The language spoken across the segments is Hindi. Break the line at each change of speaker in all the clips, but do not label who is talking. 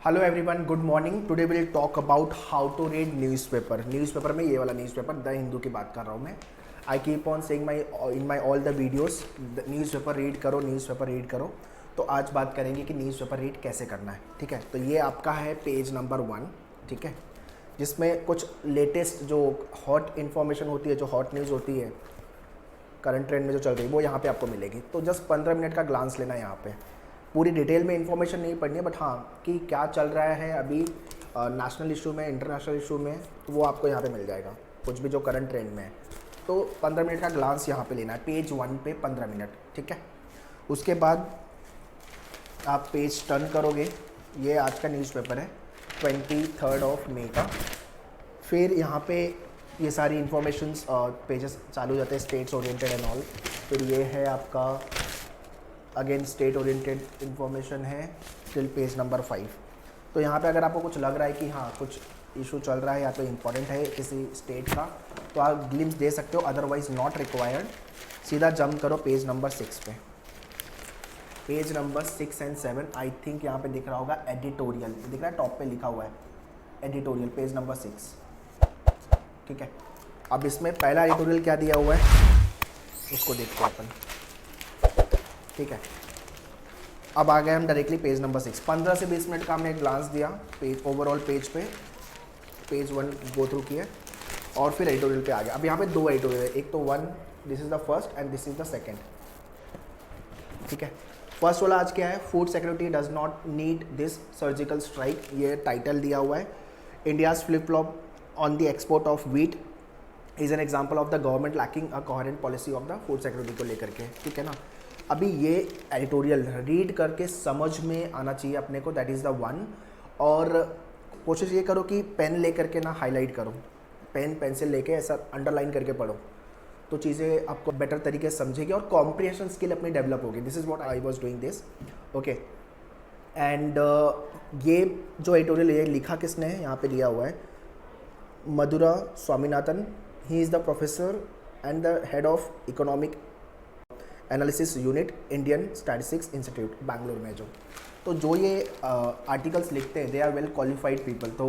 Hello everyone, good morning. Today will talk about how to read newspaper. Newspaper में ये वाला न्यूज़पेपर द हिंदू की बात कर रहा हूँ मैं। I keep on saying in my all the videos newspaper read करो, न्यूज़पेपर रीड करो। तो आज बात करेंगे कि न्यूज़पेपर रीड कैसे करना है। ठीक है, तो ये आपका है पेज नंबर 1। ठीक है, जिसमें कुछ लेटेस्ट जो हॉट इन्फॉर्मेशन होती है, जो हॉट न्यूज़ होती है करंट ट्रेंड में जो चल रही है, वो यहाँ पे आपको मिलेगी। तो जस्ट 15 मिनट का ग्लांस लेना है यहाँ पे। पूरी डिटेल में इन्फॉर्मेशन नहीं पढ़नी है, बट हाँ कि क्या चल रहा है अभी नेशनल इशू में, इंटरनेशनल इशू में, तो वो आपको यहाँ पे मिल जाएगा, कुछ भी जो करंट ट्रेंड में है। तो 15 मिनट का ग्लांस यहाँ पे लेना है, पेज 1 पे 15 मिनट। ठीक है, उसके बाद आप पेज टर्न करोगे। ये आज का न्यूज़पेपर है 23 मई का। फिर यहाँ पे ये सारी इन्फॉर्मेशंस पेजेस चालू हो जाते हैं, स्टेट्स ओरिएंटेड एंड ऑल। फिर ये है आपका अगेन स्टेट ओरिएंटेड इन्फॉर्मेशन है टिल पेज नंबर 5। तो यहाँ पे अगर आपको कुछ लग रहा है कि हाँ कुछ इशू चल रहा है या तो इम्पॉर्टेंट है किसी स्टेट का, तो आप ग्लिम्स दे सकते हो, अदरवाइज नॉट रिक्वायर्ड। सीधा जंप करो पेज नंबर 6 पे। Page number 6 and 7 I think यहाँ पे दिख रहा होगा एडिटोरियल, दिख रहा है टॉप पे लिखा हुआ है एडिटोरियल, पेज नंबर 6। ठीक है, अब इसमें पहला एडिटोरियल क्या दिया हुआ है उसको देखते हैं अपन। ठीक है, अब आ गए हम डायरेक्टली पेज नंबर 6। 15 से 20 मिनट का हमने एक ग्लांस दिया पेज, ओवरऑल पेज पे, पेज 1 गो थ्रू किया और फिर एडिटोरियल पे आ गया। अब यहाँ पे दो एडिटोरियल है, एक तो 1, this is the first and this is the second. ठीक है, फर्स्ट वाला आज क्या है, food security does not need this surgical strike. ये टाइटल दिया हुआ है। India's flip flop on the export of wheat is an example of the government lacking a coherent policy of the food security को लेकर के। ठीक है ना, अभी ये एडिटोरियल रीड करके समझ में आना चाहिए अपने को, दैट इज़ द 1। और कोशिश ये करो कि पेन लेकर के ना हाईलाइट करो, पेन पेंसिल लेके ऐसा अंडरलाइन करके पढ़ो, तो चीज़ें आपको बेटर तरीके से समझेगी और कॉम्प्रिहेंशन स्किल अपनी डेवलप होगी। This is what I was doing this. Okay, and ये जो एडिटोरियल ये लिखा किसने है, यहाँ पे दिया हुआ है Madhura Swaminathan. He is the professor and the head of economic analysis unit, Indian statistics institute, Bangalore में। जो ये आर्टिकल्स लिखते हैं they are well qualified people. तो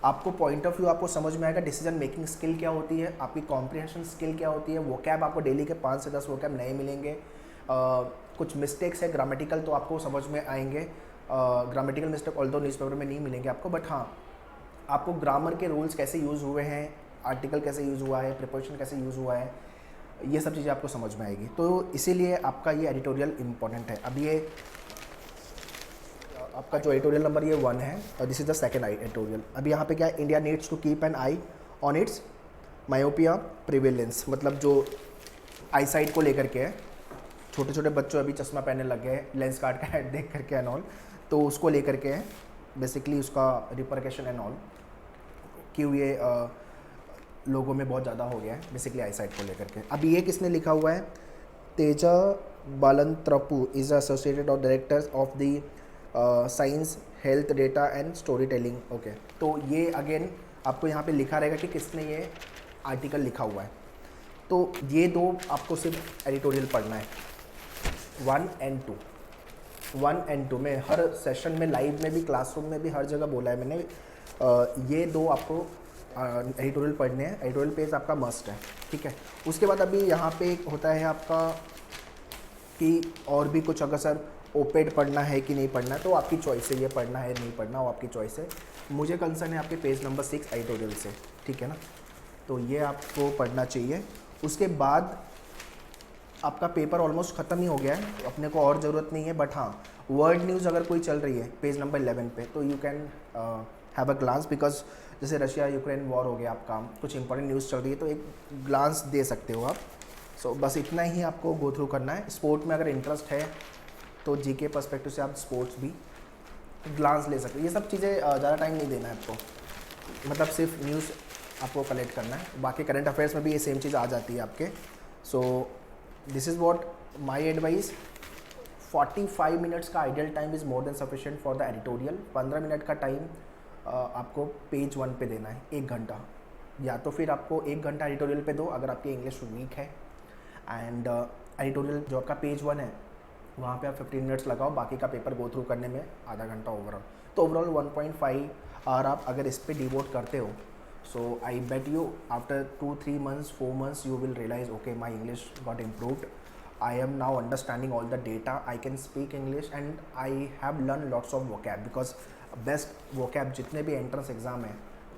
आपको पॉइंट ऑफ व्यू आपको समझ में आएगा, डिसीजन मेकिंग स्किल क्या होती है, आपकी कॉम्प्रिहेंशन स्किल क्या होती है। वोकैब आपको डेली के 5 से 10 वोकैब नए मिलेंगे। कुछ मिस्टेक्स है ग्रामेटिकल तो आपको समझ में आएंगे। ग्रामेटिकल मिस्टेक ऑल्दो न्यूज़पेपर में नहीं मिलेंगे आपको, बट हाँ आपको ग्रामर के रूल्स कैसे यूज़ हुए हैं, आर्टिकल कैसे यूज़ हुआ है, प्रिपोजिशन कैसे यूज़ हुआ है, ये सब चीज़ें आपको समझ में आएगी। तो इसीलिए आपका ये एडिटोरियल इम्पॉर्टेंट है। अब ये आपका जो एडिटोरियल नंबर ये 1 है और this is the second editorial. अब यहाँ पे क्या है, India needs to keep an eye on its myopia prevalence, मतलब जो आई साइट को लेकर के है। छोटे छोटे बच्चों अभी चश्मा पहनने लग गए लेंस कार्ड का ऐड देख करके एंड ऑल, तो उसको लेकर के है बेसिकली, उसका रिपरकेशन एंड ऑल, क्यों ये लोगों में बहुत ज़्यादा हो गया है बेसिकली आई साइट को लेकर के। अब ये किसने लिखा हुआ है, तेजा बालनत्रपू इज़ एसोसिएटेड और director of the science health data and story telling. Okay, तो ये अगेन आपको यहाँ पे लिखा रहेगा कि किसने ये आर्टिकल लिखा हुआ है। तो ये दो आपको सिर्फ एडिटोरियल पढ़ना है, 1 एंड 2। 1 एंड 2 में हर सेशन में, लाइव में भी, क्लासरूम में भी, हर जगह बोला है मैंने, ये दो आपको एडिटोरियल पढ़ने हैं। एडिटोरियल पेज आपका मस्ट है। ठीक है, उसके बाद अभी यहाँ पे होता है आपका कि और भी कुछ, अगर सर ओपेड पढ़ना है कि नहीं पढ़ना है, तो आपकी चॉइस है, ये पढ़ना है नहीं पढ़ना, वो आपकी चॉइस है। मुझे कंसर्न है आपके पेज नंबर 6 एडिटोरियल से। ठीक है ना, तो ये आपको पढ़ना चाहिए। उसके बाद आपका पेपर ऑलमोस्ट ख़त्म ही हो गया है, अपने को और ज़रूरत नहीं है। बट हाँ, वर्ल्ड न्यूज़ अगर कोई चल रही है पेज नंबर 11 पे, तो you can have a glance, because जैसे रशिया यूक्रेन वॉर हो गया आपका, कुछ इंपॉर्टेंट न्यूज़ चल रही है, तो एक ग्लांस दे सकते हो आप। सो बस इतना ही आपको गो थ्रू करना है। स्पोर्ट में अगर इंटरेस्ट है तो जीके पर्सपेक्टिव से आप स्पोर्ट्स भी ग्लांस ले सकते हो। ये सब चीज़ें ज़्यादा टाइम नहीं देना है आपको, मतलब सिर्फ न्यूज़ आपको कलेक्ट करना है। बाकी करंट अफेयर्स में भी ये सेम चीज़ आ जाती है आपके। So this is what my advice. 45 minutes का ideal time is more than sufficient for the editorial. 15 minute का टाइम आपको पेज 1 पे देना है, 1 घंटा, या तो फिर आपको 1 घंटा एडिटोरियल पे दो अगर आपकी इंग्लिश वीक है। एंड एडिटोरियल जो आपका पेज 1 है वहाँ पे आप 15 मिनट्स लगाओ, बाकी का पेपर गो थ्रू करने में आधा घंटा ओवरऑल। तो ओवरऑल 1.5 आवर आप अगर इस पर डिवोट करते हो, सो आई bet you after 2-3 months 4 months you will realize okay my English got improved. I am now understanding all the data, I can speak English and I have learned lots of vocab because best vocab जितने भी एंट्रेंस एग्ज़ाम है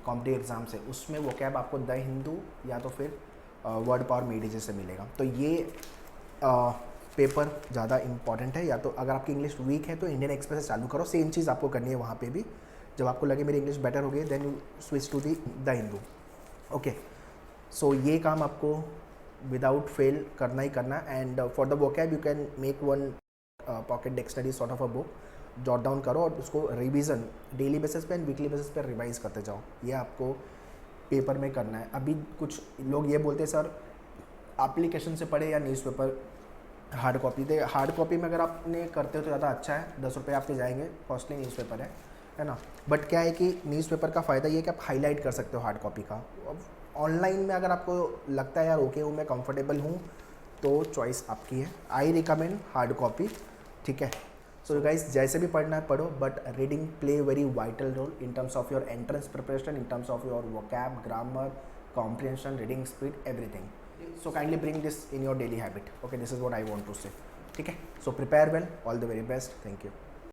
कॉम्पिटिटिव एग्ज़ाम से, उसमें vocab आपको द हिंदू या तो फिर वर्ड पावर मेडिजे से मिलेगा। तो ये पेपर ज़्यादा इंपॉर्टेंट है। या तो अगर आपकी इंग्लिश वीक है तो इंडियन एक्सप्रेस से चालू करो, सेम चीज़ आपको करनी है वहाँ पे भी। जब आपको लगे मेरी इंग्लिश बेटर हो गई then you switch to the Hindu. Okay, so ये काम आपको विदाउट फेल करना ही करना। And for the vocab you can make one pocket dictionary sort of a book, jot down करो और उसको रिवीजन डेली बेसिस पे एंड वीकली बेसिस पे रिवाइज करते जाओ। ये आपको पेपर में करना है। अभी कुछ लोग ये बोलते हैं सर एप्लीकेशन से पढ़े या न्यूज़पेपर हार्ड कॉपी दे। हार्ड कॉपी में अगर आपने करते हो तो ज़्यादा अच्छा है, 10 रुपये आपके जाएंगे, कॉस्टली न्यूज़पेपर है ना। बट क्या है कि न्यूज़पेपर का फ़ायदा ये है कि आप हाईलाइट कर सकते हो हार्ड कॉपी का। ऑनलाइन में अगर आपको लगता है यार ओके हूँ मैं कंफर्टेबल हूँ तो चॉइस आपकी है। आई रिकमेंड हार्ड कॉपी, ठीक है। सो गाइस जैसे भी पढ़ना है पढ़ो, but reading play very vital role in terms of your entrance preparation, in terms of your vocab, grammar, comprehension, reading speed, everything. So kindly bring this in your daily habit. Okay, this is what I want to say. ठीक है, so prepare well, all the very best. Thank you.